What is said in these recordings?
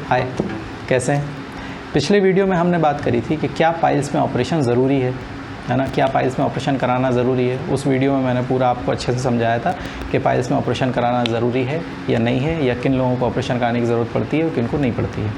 हाय, कैसे हैं? पिछले वीडियो में हमने बात करी थी कि क्या पाइल्स में ऑपरेशन ज़रूरी है ना, क्या पाइल्स में ऑपरेशन कराना ज़रूरी है। उस वीडियो में मैंने पूरा आपको अच्छे से समझाया था कि पाइल्स में ऑपरेशन कराना ज़रूरी है या नहीं है, या किन लोगों को ऑपरेशन कराने की ज़रूरत पड़ती है और किन को नहीं पड़ती है।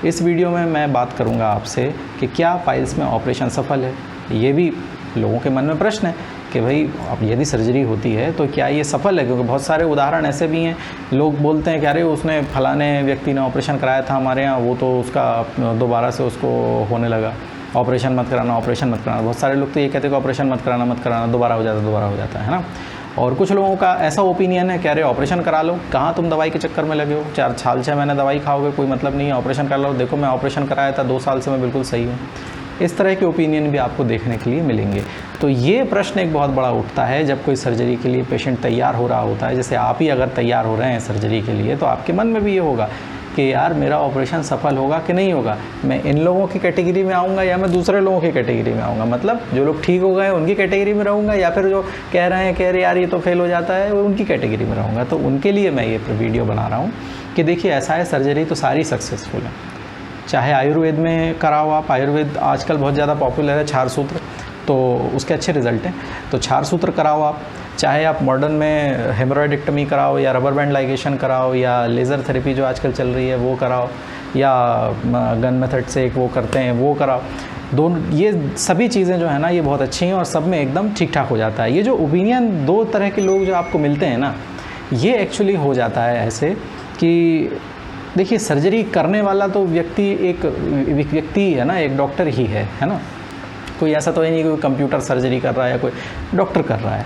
इस वीडियो में मैं बात करूँगा आपसे कि क्या पाइल्स में ऑपरेशन सफल है। ये भी लोगों के मन में प्रश्न है कि भाई अब यदि सर्जरी होती है तो क्या ये सफल है, क्योंकि बहुत सारे उदाहरण ऐसे भी हैं। लोग बोलते हैं कि अरे उसने फलाने व्यक्ति ने ऑपरेशन कराया था हमारे यहाँ, वो तो उसका दोबारा से उसको होने लगा, ऑपरेशन मत कराना, ऑपरेशन मत कराना। बहुत सारे लोग तो ये कहते हैं कि ऑपरेशन मत कराना, दोबारा हो जाता है ना। और कुछ लोगों का ऐसा ओपिनियन है कि अरे ऑपरेशन करा लो, कहाँ तुम दवाई के चक्कर में लगे हो, 4 साल 6 महीने दवाई खाओगे, कोई मतलब नहीं है, ऑपरेशन करा लो, देखो मैं ऑपरेशन कराया था 2 साल से मैं बिल्कुल सही हूँ। इस तरह के ओपिनियन भी आपको देखने के लिए मिलेंगे। तो ये प्रश्न एक बहुत बड़ा उठता है जब कोई सर्जरी के लिए पेशेंट तैयार हो रहा होता है। जैसे आप ही अगर तैयार हो रहे हैं सर्जरी के लिए, तो आपके मन में भी ये होगा कि यार मेरा ऑपरेशन सफल होगा कि नहीं होगा, मैं इन लोगों की कैटेगरी में आऊँगा या मैं दूसरे लोगों की कैटेगरी में आऊँगा। मतलब जो लोग ठीक हो गए उनकी कैटेगरी में रहूँगा, या फिर जो कह रहे हैं कि अरे यार ये तो फेल हो जाता है, उनकी कैटेगरी में रहूँगा। तो उनके लिए मैं ये वीडियो बना रहा हूँ कि देखिए ऐसा है, सर्जरी तो सारी सक्सेसफुल है। चाहे आयुर्वेद में कराओ आप, आयुर्वेद आजकल बहुत ज़्यादा पॉपुलर है, क्षार सूत्र, तो उसके अच्छे रिजल्ट हैं, तो क्षार सूत्र कराओ आप। चाहे आप मॉडर्न में हेमरॉइडेक्टमी कराओ, या रबर बैंड लाइगेशन कराओ, या लेज़र थेरेपी जो आजकल चल रही है वो कराओ, या गन मेथड से एक वो करते हैं वो कराओ। दोनों ये सभी चीज़ें जो है ना ये बहुत अच्छी हैं और सब में एकदम ठीक ठाक हो जाता है। ये जो ओपिनियन 2 तरह के लोग जो आपको मिलते हैं ना, ये एक्चुअली हो जाता है ऐसे कि देखिए सर्जरी करने वाला तो एक व्यक्ति है ना, एक डॉक्टर ही है ना। कोई ऐसा तो है नहीं कोई कंप्यूटर सर्जरी कर रहा है या कोई डॉक्टर कर रहा है।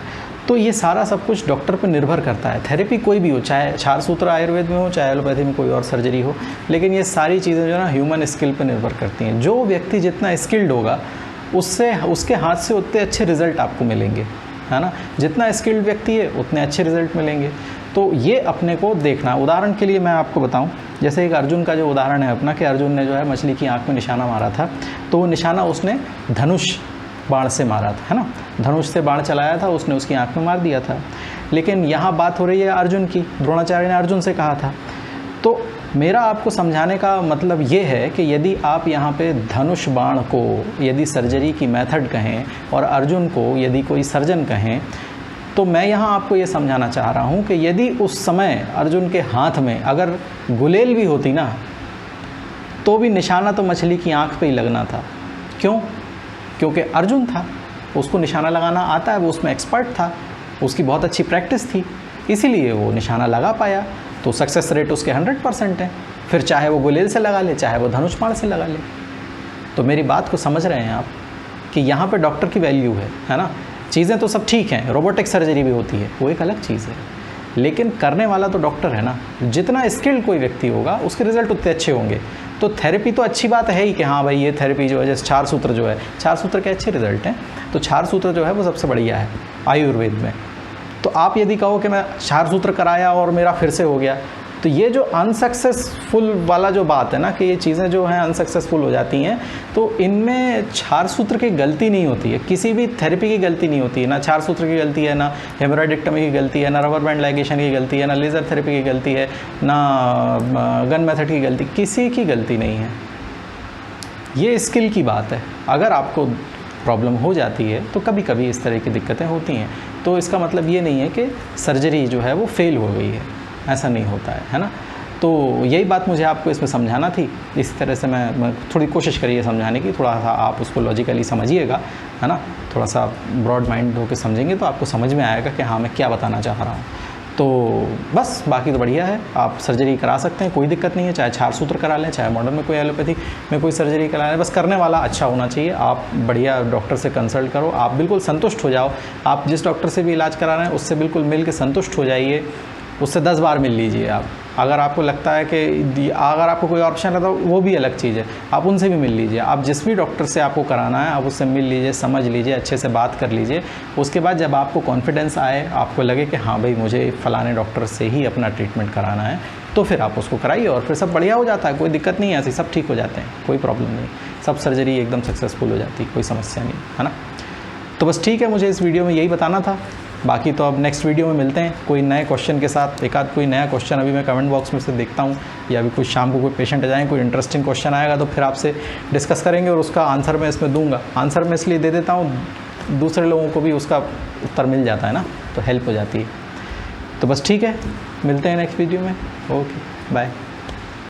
तो ये सारा सब कुछ डॉक्टर पर निर्भर करता है। थेरेपी कोई भी हो, चाहे क्षार सूत्र आयुर्वेद में हो, चाहे एलोपैथी में कोई और सर्जरी हो, लेकिन ये सारी चीज़ें जो है ना ह्यूमन स्किल पर निर्भर करती हैं। जो व्यक्ति जितना स्किल्ड होगा उसके हाथ से उतने अच्छे रिज़ल्ट आपको मिलेंगे, है ना। जितना स्किल्ड व्यक्ति है उतने अच्छे रिज़ल्ट मिलेंगे। तो ये अपने को देखना। उदाहरण के लिए मैं आपको बताऊं, जैसे एक अर्जुन का जो उदाहरण है अपना, कि अर्जुन ने जो है मछली की आंख में निशाना मारा था, तो वो निशाना उसने धनुष बाण से मारा था, है ना। धनुष से बाण चलाया था, उसने उसकी आंख में मार दिया था। लेकिन यहाँ बात हो रही है अर्जुन की, द्रोणाचार्य ने अर्जुन से कहा था। तो मेरा आपको समझाने का मतलब ये है कि यदि आप यहाँ पे धनुष बाण को यदि सर्जरी की मेथड कहें और अर्जुन को यदि कोई सर्जन कहें, तो मैं यहाँ आपको ये समझाना चाह रहा हूँ कि यदि उस समय अर्जुन के हाथ में अगर गुलेल भी होती ना, तो भी निशाना तो मछली की आंख पे ही लगना था। क्यों? क्योंकि अर्जुन था, उसको निशाना लगाना आता है, वो उसमें एक्सपर्ट था, उसकी बहुत अच्छी प्रैक्टिस थी, इसीलिए वो निशाना लगा पाया। तो सक्सेस रेट उसके 100% है। फिर चाहे वो गुलेल से लगा ले, चाहे वो धनुष बाण से लगा ले। तो मेरी बात को समझ रहे हैं आप कि यहाँ पर डॉक्टर की वैल्यू है ना। चीज़ें तो सब ठीक हैं, रोबोटिक सर्जरी भी होती है, वो एक अलग चीज़ है, लेकिन करने वाला तो डॉक्टर है ना। जितना स्किल्ड कोई व्यक्ति होगा उसके रिज़ल्ट उतने अच्छे होंगे। तो थेरेपी तो अच्छी बात है ही कि हाँ भाई ये थेरेपी जो है, जैसे क्षार सूत्र जो है, क्षार सूत्र के अच्छे रिज़ल्ट हैं, तो क्षार सूत्र जो है वो सबसे बढ़िया है आयुर्वेद में। तो आप यदि कहो कि मैं क्षार सूत्र कराया और मेरा फिर से हो गया, तो ये जो अनसक्सेसफुल वाला जो बात है ना, कि ये चीज़ें जो हैं अनसक्सेसफुल हो जाती हैं, तो इनमें क्षार सूत्र की गलती नहीं होती है, किसी भी थेरेपी की गलती नहीं होती है। ना क्षार सूत्र की गलती है, ना हेमरॉइडेक्टमी की गलती है, ना रबर बैंड लाइगेशन की गलती है, ना लेज़र थेरेपी की गलती है, ना गन मेथड की गलती, किसी की गलती नहीं है। ये स्किल की बात है। अगर आपको प्रॉब्लम हो जाती है तो कभी कभी इस तरह की दिक्कतें होती हैं, तो इसका मतलब ये नहीं है कि सर्जरी जो है वो फेल हो गई है, ऐसा नहीं होता है ना। तो यही बात मुझे आपको इसमें समझाना थी। इस तरह से मैं थोड़ी कोशिश करिए समझाने की, थोड़ा सा आप उसको लॉजिकली समझिएगा, है ना। थोड़ा सा ब्रॉड माइंड होकर समझेंगे तो आपको समझ में आएगा कि हाँ मैं क्या बताना चाह रहा हूँ। तो बस बाकी तो बढ़िया है, आप सर्जरी करा सकते हैं, कोई दिक्कत नहीं है। चाहे क्षार सूत्र करा लें, चाहे मॉडर्न में कोई एलोपैथी में कोई सर्जरी करा लें, बस करने वाला अच्छा होना चाहिए। आप बढ़िया डॉक्टर से कंसल्ट करो, आप बिल्कुल संतुष्ट हो जाओ। आप जिस डॉक्टर से भी इलाज करा रहे हैं उससे बिल्कुल मिल के संतुष्ट हो जाइए, उससे 10 बार मिल लीजिए आप। अगर आपको लगता है कि अगर आपको कोई ऑप्शन है तो वो भी अलग चीज़ है, आप उनसे भी मिल लीजिए। आप जिस भी डॉक्टर से आपको कराना है आप उससे मिल लीजिए, समझ लीजिए, अच्छे से बात कर लीजिए। उसके बाद जब आपको कॉन्फिडेंस आए, आपको लगे कि हाँ भाई मुझे फ़लाने डॉक्टर से ही अपना ट्रीटमेंट कराना है, तो फिर आप उसको कराइए और फिर सब बढ़िया हो जाता है। कोई दिक्कत नहीं है, ऐसी सब ठीक हो जाते हैं, कोई प्रॉब्लम नहीं, सब सर्जरी एकदम सक्सेसफुल हो जाती है, कोई समस्या नहीं, है ना। तो बस ठीक है, मुझे इस वीडियो में यही बताना था बाकी तो अब नेक्स्ट वीडियो में मिलते हैं कोई नए क्वेश्चन के साथ। एक आध कोई नया क्वेश्चन अभी मैं कमेंट बॉक्स में से देखता हूँ, या अभी कुछ शाम को कोई पेशेंट आ जाए, कोई इंटरेस्टिंग क्वेश्चन आएगा तो फिर आपसे डिस्कस करेंगे और उसका आंसर मैं इसमें दूंगा। आंसर मैं इसलिए दे देता हूँ, दूसरे लोगों को भी उसका उत्तर मिल जाता है ना, तो हेल्प हो जाती है। तो बस ठीक है, मिलते हैं नेक्स्ट वीडियो में। Okay, bye.